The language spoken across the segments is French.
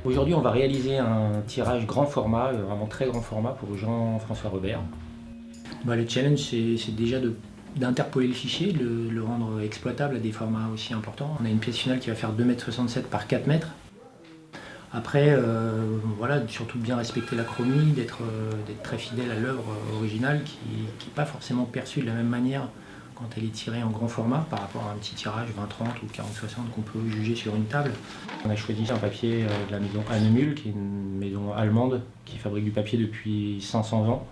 Aujourd'hui, on va réaliser un tirage grand format, vraiment très grand format pour Jean-François Robert. Le challenge, c'est déjà d'interpoler le fichier, de le rendre exploitable à des formats aussi importants. On a une pièce finale qui va faire 2,67 m par 4 mètres. Après, surtout de bien respecter la chromie, d'être très fidèle à l'œuvre originale qui n'est pas forcément perçue de la même manière quand elle est tirée en grand format par rapport à un petit tirage 20-30 ou 40-60 qu'on peut juger sur une table. On a choisi un papier de la maison Hahnemühle, qui est une maison allemande qui fabrique du papier depuis 500 ans.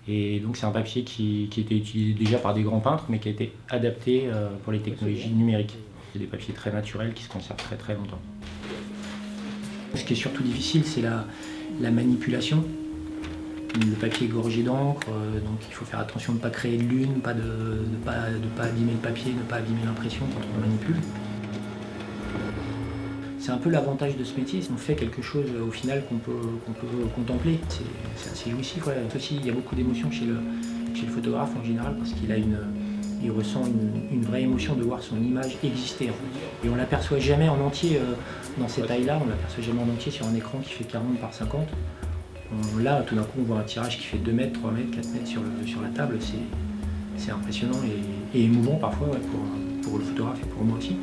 Et donc c'est un papier qui était utilisé déjà par des grands peintres, mais qui a été adapté pour les technologies numériques. C'est des papiers très naturels qui se conservent très très longtemps. Ce qui est surtout difficile, c'est la manipulation. Le papier est gorgé d'encre, donc il faut faire attention de ne pas créer de lune, de ne pas abîmer le papier, de ne pas abîmer l'impression quand on manipule. C'est un peu l'avantage de ce métier, on fait quelque chose au final qu'on peut contempler. C'est assez jouissif. Ouais. Aussi, il y a beaucoup d'émotions chez le photographe en général parce il ressent une vraie émotion de voir son image exister. En fait. Et on ne l'aperçoit jamais en entier dans ces tailles-là, on ne l'aperçoit jamais en entier sur un écran qui fait 40 par 50. Là, tout d'un coup, on voit un tirage qui fait 2 mètres, 3 mètres, 4 mètres sur la table. C'est impressionnant et émouvant parfois pour le photographe et pour moi aussi.